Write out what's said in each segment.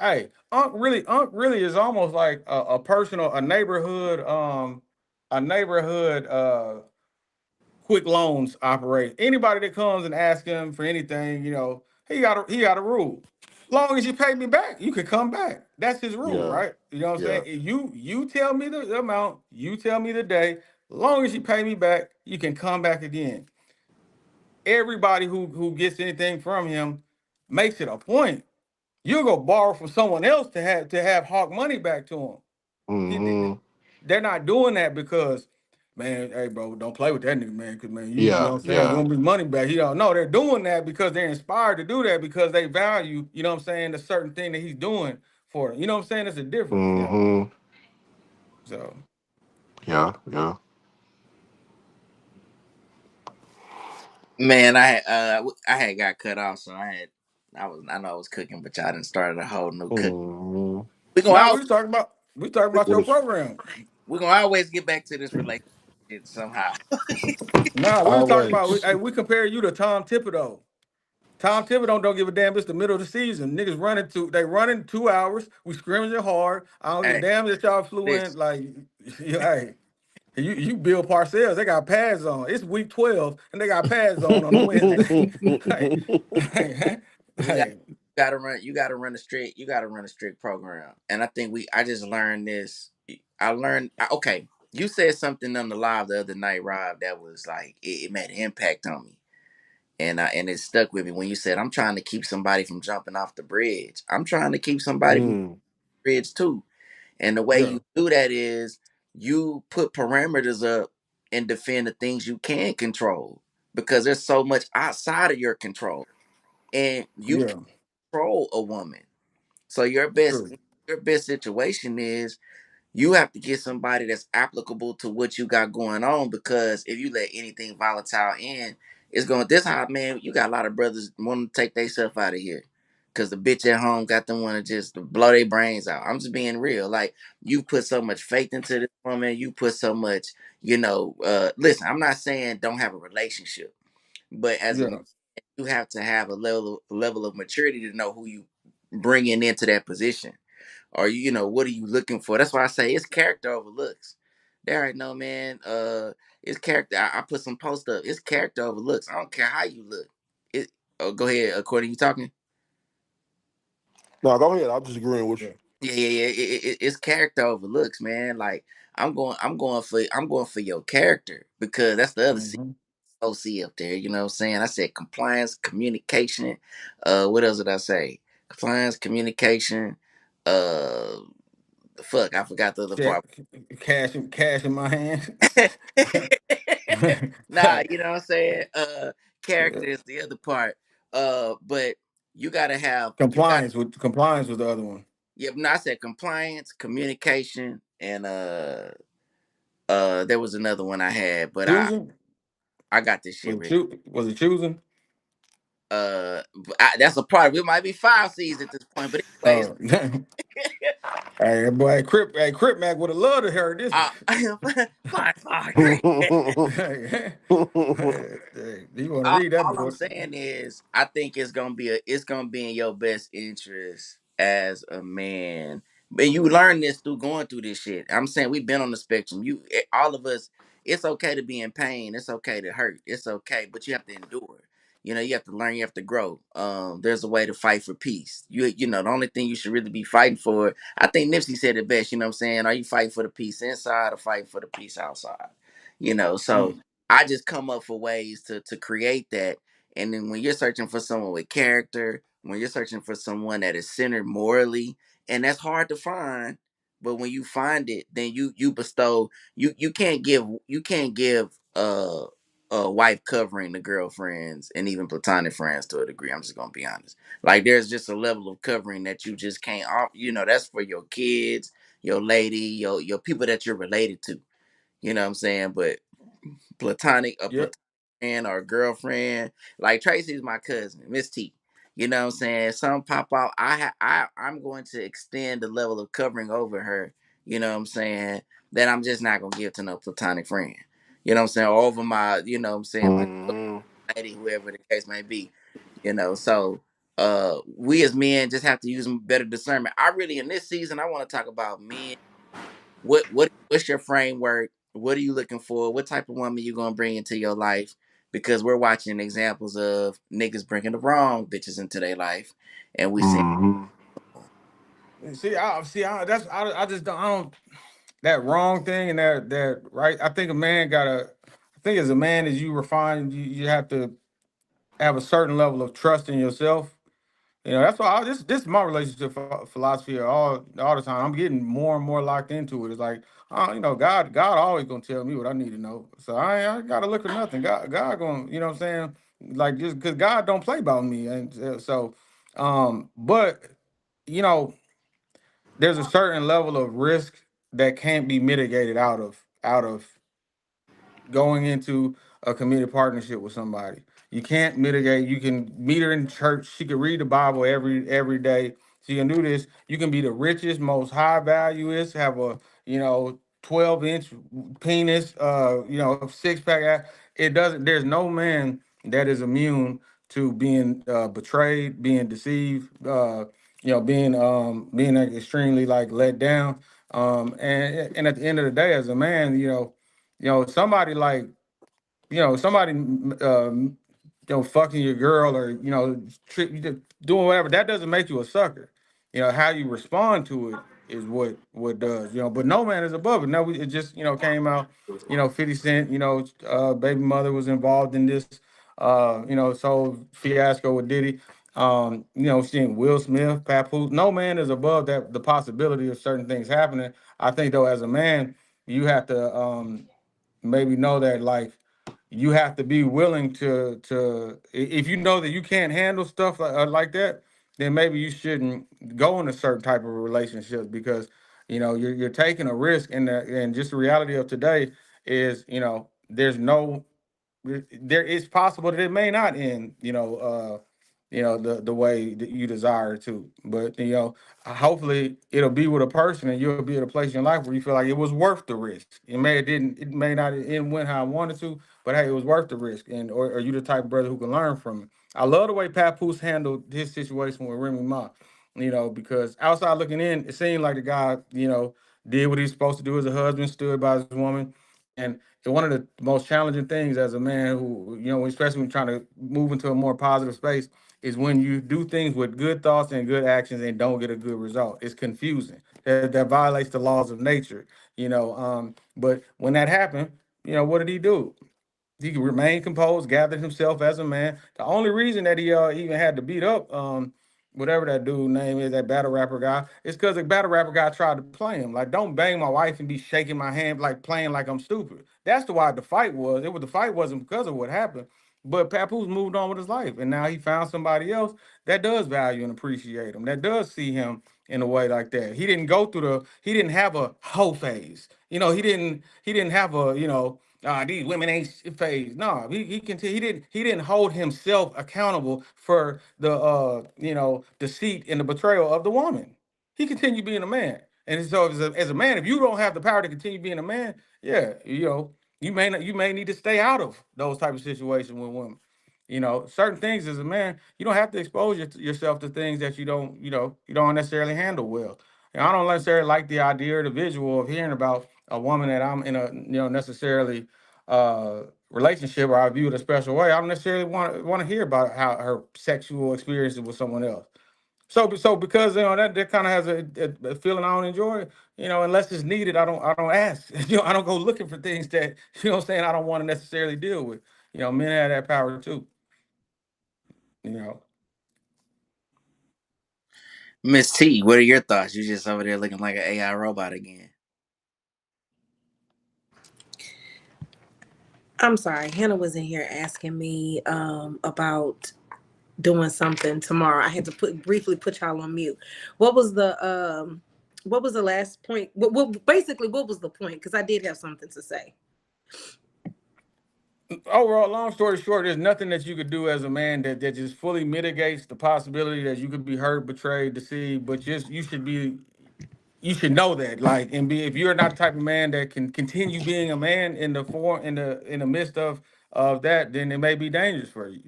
Hey, Unc really is almost like a personal, a neighborhood quick loans operate. Anybody that comes and asks him for anything, he got a rule. Long as you pay me back, you can come back. That's his rule, Yeah, right? You know what I'm yeah. saying? You tell me the amount, you tell me the day. Long as you pay me back, you can come back again. Everybody who gets anything from him makes it a point. You'll go borrow from someone else to have Hawk money back to him. Hmm. They're not doing that because, man, hey, bro, don't play with that nigga, man, because, man, you know Yeah, what I'm saying? You yeah. want me money back. You don't know. They're doing that because they're inspired to do that because they value, you know what I'm saying, the certain thing that he's doing for them. You know what I'm saying? It's a difference. Hmm. So, Yeah, yeah. Man, I had got cut off, so I know I was cooking, but y'all done started a whole new cook. Hmm. We gonna now always we talking we, about What your is? program. we gonna always get back to this relationship somehow. Nah, we was talking about, Always. hey, we compare you to Tom Thibodeau. Tom Thibodeau don't give a damn. It's the middle of the season. Niggas running 2 hours. We scrimmaging hard. I don't give a Hey, damn that y'all flew in. listen, Like, hey, you Bill Parcells. They got pads on. It's week 12 and they got pads on a Wednesday. like, like, you got like, you gotta run a strict program, and I just learned this. Okay. You said something on the live the other night, Rob, that was like it made an impact on me. And it stuck with me when you said, I'm trying to keep somebody from jumping off the bridge. I'm trying to keep somebody from Mm. the bridge too. And the way yeah, you do that is you put parameters up and defend the things you can control because there's so much outside of your control. And you yeah, can control a woman. So true. your best situation is you have to get somebody that's applicable to what you got going on, because if you let anything volatile in, it's going this how, man, you got a lot of brothers wanting to take themselves out of here because the bitch at home got them want to just blow their brains out. I'm just being real. Like, you put so much faith into this woman, you put so much, listen, I'm not saying don't have a relationship, but as a man, Yeah, you have to have a level of maturity to know who you bringing into that position. Or what are you looking for? That's why I say it's character over looks. There ain't no, man. It's character. I put some post up. It's character over looks. I don't care how you look. It. Oh, go ahead. According you talking. No, go ahead. I'm just agreeing with yeah. you. Yeah. It's character over looks, man. Like, I'm going for your character, because that's the other Hmm. OC up there. You know what I'm saying? I said compliance, communication. What else did I say? Compliance, communication. Uh, fuck, I forgot the other Check, part. cash in my hand. Nah, you know what I'm saying? Character is the other part. But Compliance was the other one. yeah, no, I said compliance, communication, and there was another one I had, but Choosing I got this shit written. was it choosing? That's a part. We might be 5 C's at this point, but anyways. Hey, boy, Crip Mac would have loved to hear this uh, one. fine, fine. Hey, you want to read that All I'm boy? saying is, I think it's gonna be in your best interest as a man. And you learn this through going through this shit. I'm saying we've been on the spectrum. All of us. It's okay to be in pain. It's okay to hurt. It's okay, but you have to endure. You have to learn. You have to grow. There's a way to fight for peace. The only thing you should really be fighting for. I think Nipsey said it best. You know what I'm saying? Are you fighting for the peace inside or fighting for the peace outside? So Mm, I just come up for ways to create that. And then when you're searching for someone with character, when you're searching for someone that is centered morally, and that's hard to find, but when you find it, then you bestow. You can't give a wife covering the girlfriends and even platonic friends to a degree. I'm just gonna be honest. Like, there's just a level of covering that you just can't. That's for your kids, your lady, your people that you're related to. You know what I'm saying? But yep. platonic friend or girlfriend. Like, Tracy's my cousin, Miss T. You know what I'm saying? Some pop out. I'm going to extend the level of covering over her. You know what I'm saying? That I'm just not gonna give to no platonic friend. You know what I'm saying? Or over my, you know what I'm saying, my Mhm. lady, whoever the case may be. So we as men just have to use better discernment. I really in this season I want to talk about men. What's your framework? What are you looking for? What type of woman you gonna bring into your life? Because we're watching examples of niggas bringing the wrong bitches into their life, and we see. Mm-hmm. I just don't, I don't that wrong thing and that right. I think a man gotta. I think as a man, as you refine, you have to have a certain level of trust in yourself. You know, that's why this is my relationship philosophy all the time. I'm getting more and more locked into it. It's like, God always gonna tell me what I need to know. So I gotta look for nothing. God gonna, you know what I'm saying? Like just because God don't play about me, and but you know, there's a certain level of risk that can't be mitigated out of going into a committed partnership with somebody. You can't mitigate. You can meet her in church. She can read the Bible every day. She can do this. You can be the richest, most high valuest, have a 12-inch penis, 6 pack. It doesn't. There's no man that is immune to being betrayed, being deceived, being like extremely like let down. And at the end of the day, as a man, somebody like, somebody, fucking your girl or, doing whatever, that doesn't make you a sucker. How you respond to it is what does, but no man is above it. No, it just, came out, 50 Cent, baby mother was involved in this, so fiasco with Diddy. Seeing Will Smith, Papoose, no man is above that, the possibility of certain things happening. I think though, as a man, you have to maybe know that, like, you have to be willing if you know that you can't handle stuff like that, then maybe you shouldn't go in a certain type of relationships, because you're taking a risk, and just the reality of today is, there's no, there is possible that it may not end, the way that you desire it to. But hopefully it'll be with a person, and you'll be at a place in your life where you feel like it was worth the risk. It may not end went how I wanted to, but hey, it was worth the risk. And or are you the type of brother who can learn from it? I love the way Papoose handled his situation with Remy Ma, because outside looking in, it seemed like the guy, did what he's supposed to do as a husband, stood by his woman. And one of the most challenging things as a man who, especially when trying to move into a more positive space, is when you do things with good thoughts and good actions and don't get a good result. It's confusing. That violates the laws of nature, But when that happened, what did he do? He remained composed, gathered himself as a man. The only reason that he even had to beat up whatever that dude name is, that battle rapper guy, is because the battle rapper guy tried to play him. Like, don't bang my wife and be shaking my hand, like playing like I'm stupid. That's the why the fight was. The fight wasn't because of what happened. But Papoose moved on with his life, and now he found somebody else that does value and appreciate him, that does see him in a way like that. He didn't go through he didn't have a hoe phase. He didn't have a, these women ain't phase. No, he didn't hold himself accountable for the deceit and the betrayal of the woman. He continued being a man. And so as a man, if you don't have the power to continue being a man, yeah, you may need to stay out of those type of situations with women. Certain things as a man, you don't have to expose yourself to things that you don't necessarily handle well. And I don't necessarily like the idea or the visual of hearing about a woman that I'm in a necessarily relationship, or I view it a special way. I don't necessarily want to hear about how her sexual experiences with someone else. So because that kind of has a feeling I don't enjoy. Unless it's needed, I don't ask. I don't go looking for things that what I'm saying, I don't want to necessarily deal with. Men have that power too. You know. Miss T, what are your thoughts? You just over there looking like an AI robot again. I'm sorry, Hannah was in here asking me about doing something tomorrow. I had to briefly put y'all on mute. What was the last point? Basically, what was the point? Because I did have something to say. Overall, long story short, there's nothing that you could do as a man that just fully mitigates the possibility that you could be hurt, betrayed, deceived. But just you should know that, like, and be if you're not the type of man that can continue being a man in the midst of that, then it may be dangerous for you.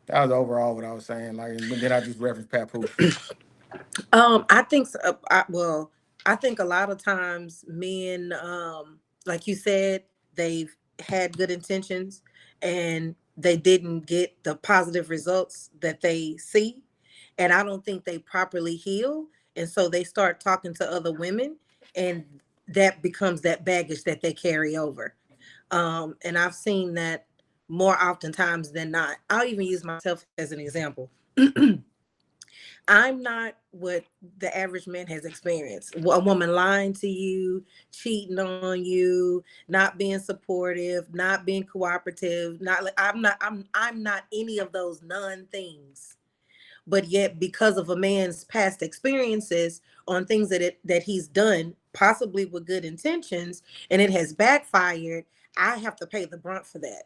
That was overall what I was saying. Like, and then I just referenced Papoose. I think so, well, I think a lot of times men, like you said, they've had good intentions and they didn't get the positive results that they see, and I don't think they properly heal, and so they start talking to other women, and that becomes that baggage that they carry over. And I've seen that more oftentimes than not. I'll even use myself as an example. I'm not what the average man has experienced. A woman lying to you, cheating on you, not being supportive, not being cooperative. I'm not any of those non things. But yet, because of a man's past experiences on things that he's done, possibly with good intentions, and it has backfired, I have to pay the brunt for that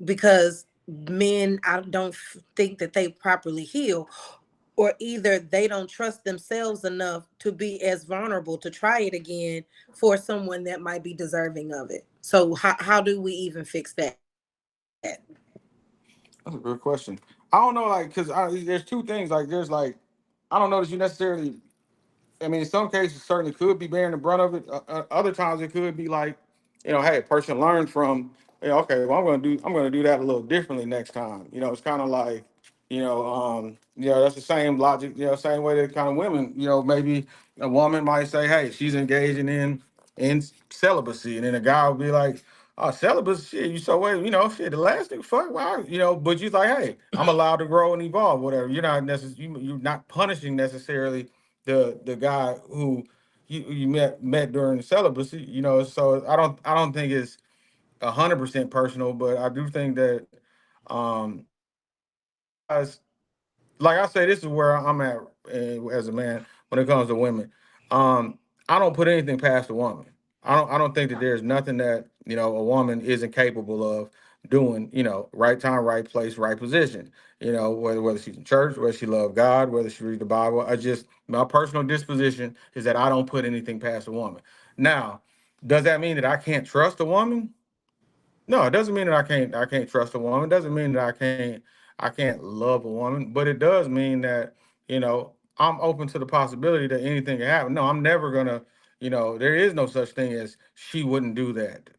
because men, I don't think that they properly heal, or either they don't trust themselves enough to be as vulnerable to try it again for someone that might be deserving of it. So how do we even fix that? That's a good question. I don't know, like, because there's two things. Like, there's like, I don't know that you necessarily. I mean, in some cases, certainly could be bearing the brunt of it. Other times, it could be like, hey, a person learns from, okay, well, I'm gonna do that a little differently next time. It's kind of like, that's the same logic. Same way that kind of women. Maybe a woman might say, hey, she's engaging in celibacy, and then a guy would be like, oh, celibacy, shit, you so wait, shit, the last thing, fuck, wow, but you're like, hey, I'm allowed to grow and evolve, whatever. You're not necessarily, you're not punishing necessarily the guy who you met during the celibacy, so I don't think it's 100% personal, but I do think that um as like I say, this is where I'm at as a man when it comes to women. I don't put anything past a woman. I don't think that there's nothing that a woman isn't capable of doing. Right time, right place, right position. Whether she's in church, whether she love God, whether she read the Bible. My personal disposition is that I don't put anything past a woman. Now, does that mean that I can't trust a woman? No, it doesn't mean that I can't trust a woman. It doesn't mean that I can't love a woman, but it does mean that, I'm open to the possibility that anything can happen. No, I'm never gonna, there is no such thing as she wouldn't do that.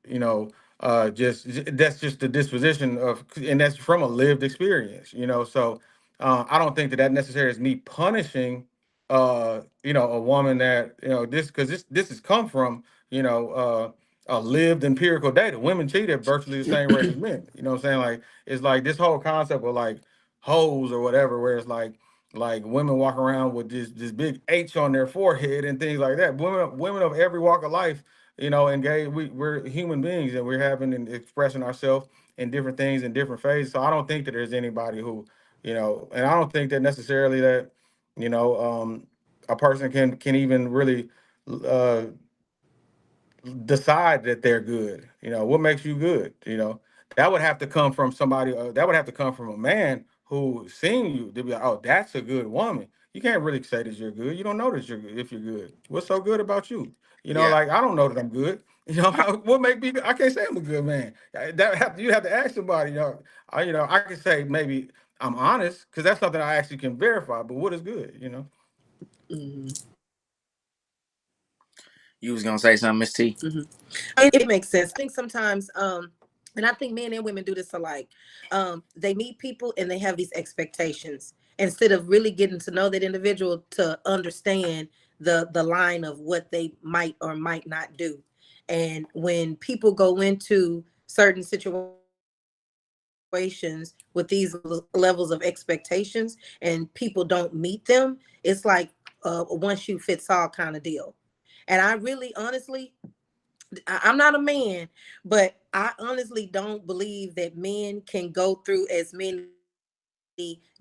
That's just the disposition of, and that's from a lived experience, so I don't think that necessarily is me punishing a woman that, this, because this has come from, lived empirical data. Women cheat at virtually the same rate as men. You know what I'm saying? Like, it's like this whole concept of like hoes or whatever, where it's like women walk around with this big H on their forehead and things like that. Women of every walk of life, engage. We're human beings and we're having and expressing ourselves in different things in different phases. So I don't think that there's anybody who, and I don't think that necessarily that, you know, um, a person can even really uh decide that they're good. What makes you good? That would have to come from somebody. That would have to come from a man who seen you to be like, oh, that's a good woman. You can't really say that you're good. You don't know that you're good if you're good. What's so good about you? Yeah. Like I don't know that I'm good. What make me? I can't say I'm a good man. You have to ask somebody. I can say maybe I'm honest because that's something I actually can verify. But what is good? Mhm. You was gonna say something, Miss T? Mhm. It makes sense. I think sometimes, and I think men and women do this alike. They meet people and they have these expectations instead of really getting to know that individual to understand the line of what they might or might not do. And when people go into certain situations with these levels of expectations and people don't meet them, it's like a one shoe fits all kind of deal. And I really honestly, I'm not a man, but I honestly don't believe that men can go through as many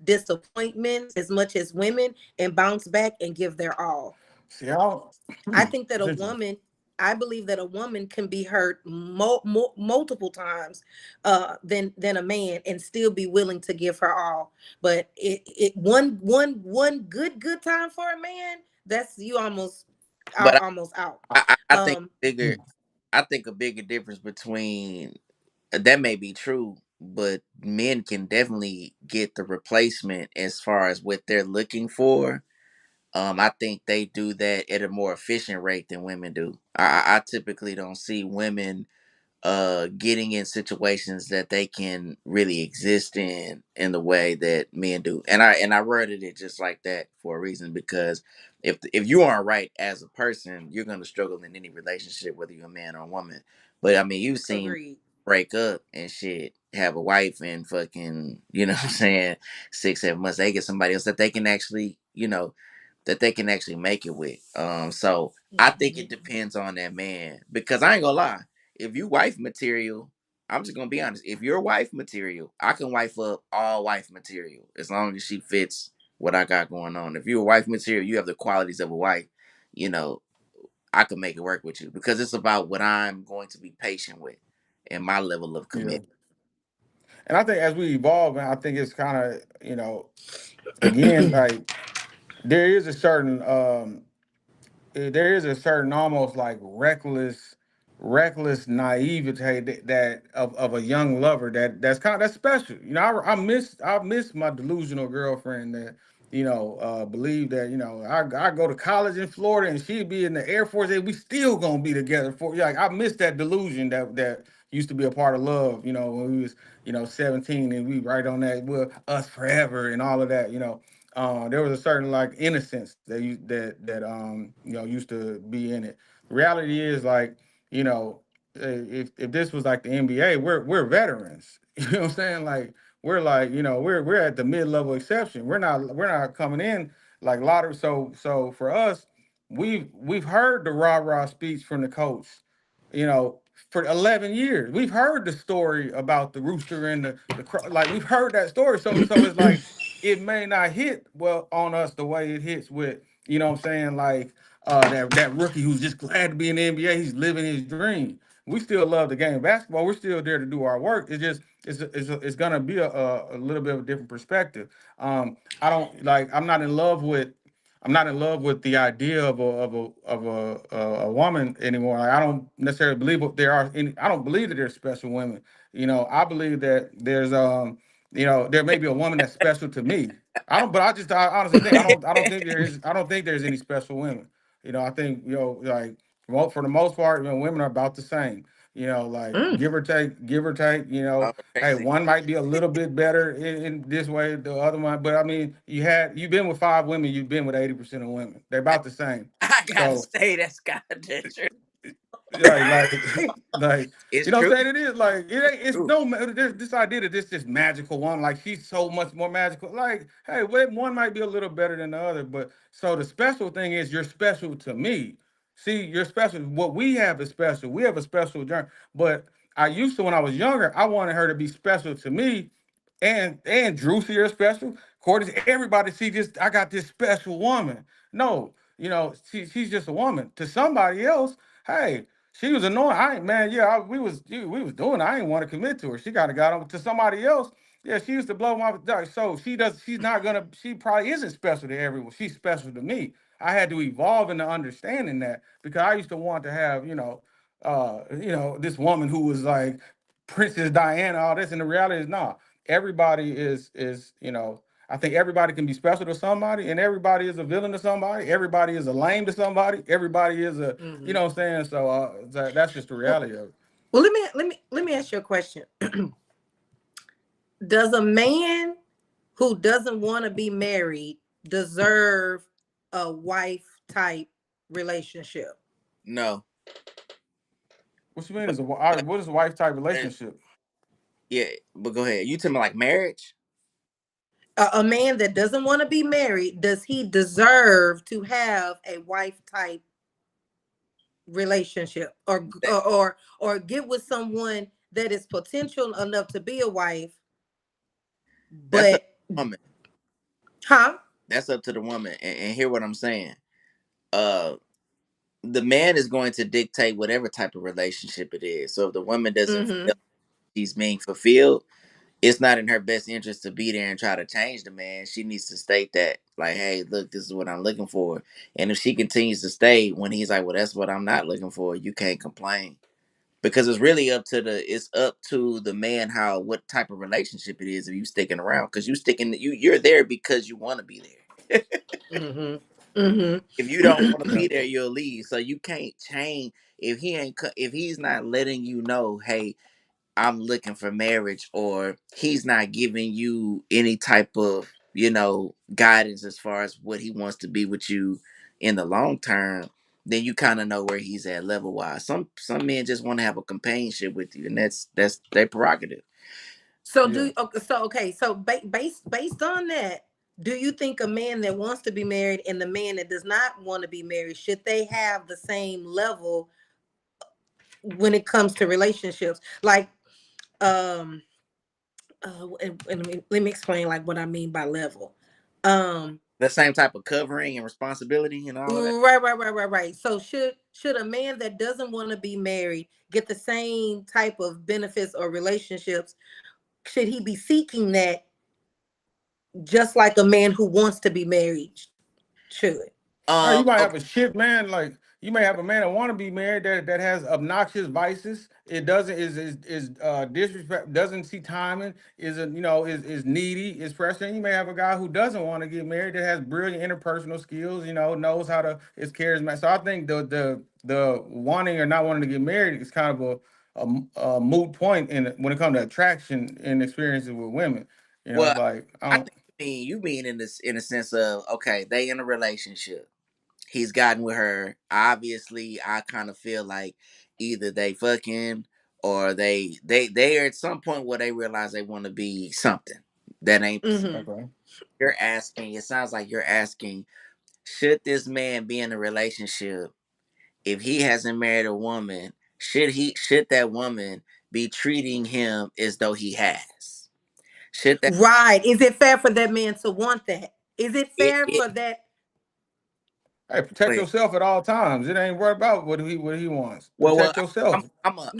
disappointments as much as women and bounce back and give their all. See, I don't. I think that It's interesting. I believe that a woman can be hurt multiple times than a man and still be willing to give her all. But it one good time for a man, that's you almost But almost out. I think Um, bigger. I think a bigger difference between that may be true, but men can definitely get the replacement as far as what they're looking for. I think they do that at a more efficient rate than women do. I typically don't see women getting in situations that they can really exist in the way that men do. And I worded it just like that for a reason, because if you aren't right as a person, you're gonna struggle in any relationship, whether you're a man or a woman. But I mean, you've seen Agreed. break up and shit, have a wife and fucking, you know what I'm saying, 6, 7 months, they get somebody else that they can actually, that they can actually make it with. So I think Mhm. it depends on that man, because I ain't gonna lie, if you wife material, I'm just gonna be honest. If you're wife material, I can wife up all wife material as long as she fits what I got going on. If you're wife material, you have the qualities of a wife, you know, I can make it work with you, because it's about what I'm going to be patient with and my level of Yeah. commitment. And I think as we evolve, man, I think it's kind of, again, like there is a certain there is a certain almost like reckless naivete that of a young lover that's kind of that's special. I miss my delusional girlfriend that believe that I go to college in Florida and she'd be in the Air Force and we still gonna be together for like I miss that delusion that used to be a part of love. When we was 17 and we right on that us forever and all of that. There was a certain like innocence that used to be in it. The reality is like if this was like the NBA, we're veterans. You know what I'm saying? Like we're like we're at the mid level exception. We're not coming in like lottery. So for us, we've heard the rah rah speech from the coach. You know, for 11 years, we've heard the story about the rooster and like we've heard that story. So it's like it may not hit well on us the way it hits with, what I'm saying, like that rookie who's just glad to be in the NBA, he's living his dream. We still love the game of basketball. We're still there to do our work. It's just it's gonna be a little bit of a different perspective. I don't like I'm not in love with the idea of a woman anymore. Like, I don't necessarily believe there are any. I don't believe that there's special women. I believe that there may be a woman that's special to me. I don't, but I honestly think I don't think there's any special women. I think like for the most part, women are about the same. Like Mm. give or take. Oh, Hey, Tracy, one might be a little bit better in this way, the other one, but I mean, you've been with 5 women, you've been with 80% of women. They're about the same. I gotta So say that's kind of true. like like It's what I'm true. saying, it is like it ain't it's True. no there's this idea that this magical one, like she's so much more magical. Like, hey, one might be a little better than the other, but so the special thing is you're special to me. See, you're special. What we have is special. We have a special journey. But I used to, when I was younger, I wanted her to be special to me, and Drusy are special. Courtney, everybody see this. I got this special woman. No, she's just a woman. To somebody else, hey, she was annoying. I ain't man. Yeah, we was doing. I ain't want to commit to her. She got on to somebody else. Yeah, she used to blow my dog. So she does. She's not gonna. She probably isn't special to everyone. She's special to me. I had to evolve into understanding that because I used to want to have this woman who was like Princess Diana, all this, and the reality is not. Everybody is I think everybody can be special to somebody, and everybody is a villain to somebody. Everybody is a lame to somebody. Everybody is a you Mhm. know what I'm saying. So that's just the Well, reality of it. well, let me ask you a question. Does a man who doesn't want to be married deserve a wife type relationship? No, What you mean but is what is a wife type there's relationship? yeah, but go ahead. You tell me like marriage. A man that doesn't want to be married, does he deserve to have a wife type relationship, or That get with someone that is potential enough to be a wife, that's up but to the woman. huh? That's up to the woman. And hear what I'm saying. Uh, the man is going to dictate whatever type of relationship it is. So if the woman doesn't feel Mm-hmm. she's being fulfilled, it's not in her best interest to be there and try to change the man. She needs to state that, like, hey, look, this is what I'm looking for. And if she continues to stay when he's like, well, that's what I'm not looking for, you can't complain. because it's up to the man how what type of relationship it is if you sticking around because you're there because you want to be there. Mm-hmm. Mm-hmm. If you don't want to Yeah. be there, you'll leave. So you can't change if he's not letting you know, hey, I'm looking for marriage, or he's not giving you any type of, guidance as far as what he wants to be with you in the long term, then you kind of know where he's at level wise. Some men just want to have a companionship with you, and that's their prerogative. So Yeah. based on that, do you think a man that wants to be married and the man that does not want to be married, should they have the same level when it comes to relationships? Like, um, and let me explain like what I mean by level. Um, The same type of covering and responsibility and all of that. right. So should a man that doesn't want to be married get the same type of benefits or relationships? Should he be seeking that just like a man who wants to be married should? You might have Okay. a shit man, like you may have a man that want to be married that has obnoxious vices. It doesn't is disrespect, doesn't see timing, is needy, is pressuring. You may have a guy who doesn't want to get married that has brilliant interpersonal skills, knows how to is charismatic. So I think the wanting or not wanting to get married is kind of a moot point when it comes to attraction and experiences with women. Well, Like I I don't. think you mean in the sense of, okay, they in a relationship. He's gotten with her. Obviously, I kind of feel like either they fucking or they are at some point where they realize they want to be something that ain't. Mm-hmm. Okay. You're asking. It sounds like you're asking, should this man be in a relationship if he hasn't married a woman? Should that woman be treating him as though he has? Should that Right. Is it fair for that man to want that? Is it it fair it for that? Hey, protect wait, yourself at all times. It ain't worried about what he wants. well, Protect yourself. I'm a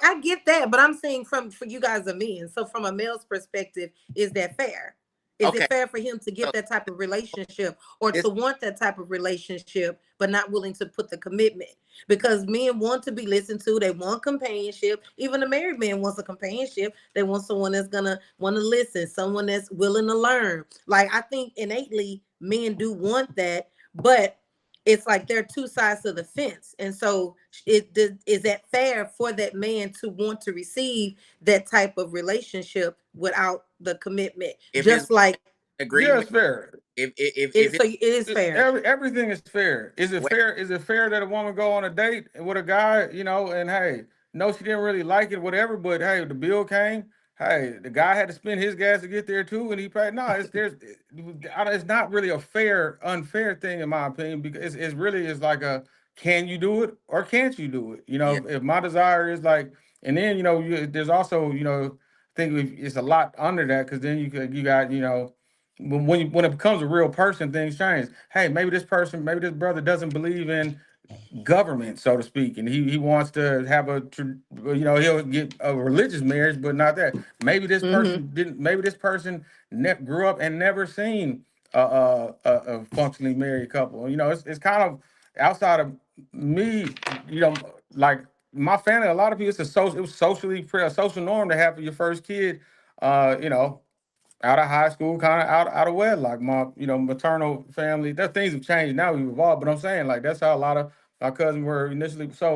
I get that, but I'm saying for you guys are men. So from a male's perspective, is that fair? Is okay. it fair for him to So get that type of relationship or this to want that type of relationship, but not willing to put the commitment? Because men want to be listened to, they want companionship. Even a married man wants a companionship. They want someone that's gonna want to listen, someone that's willing to learn. Like I think innately men do want that, but it's like there are two sides of the fence. And so is that fair for that man to want to receive that type of relationship without the commitment? if his Just like Yeah, agreement, it's fair. if it, it is fair. Everything is fair. Is it wait, fair? Is it fair that a woman go on a date with a guy, and hey, no, she didn't really like it, whatever, but hey, the bill came. Hey, the guy had to spend his gas to get there too, and he paid. No, it's not really a unfair thing in my opinion, because it's really is like a, can you do it or can't you do it? yeah, If my desire is like, and then there's also I think it's a lot under that, because then you got when it becomes a real person, things change. Hey, maybe this brother doesn't believe in government, so to speak, and he wants to have he'll get a religious marriage, but not that. Maybe this Mm-hmm. person didn't. Maybe this person grew up and never seen a functionally married couple. It's kind of outside of me. Like my family, a lot of people, it was a social norm to have your first kid. You know, out of high school, kind of out of wedlock. My maternal family. That things have changed now. We've evolved, but I'm saying like that's how a lot of my cousins were initially. So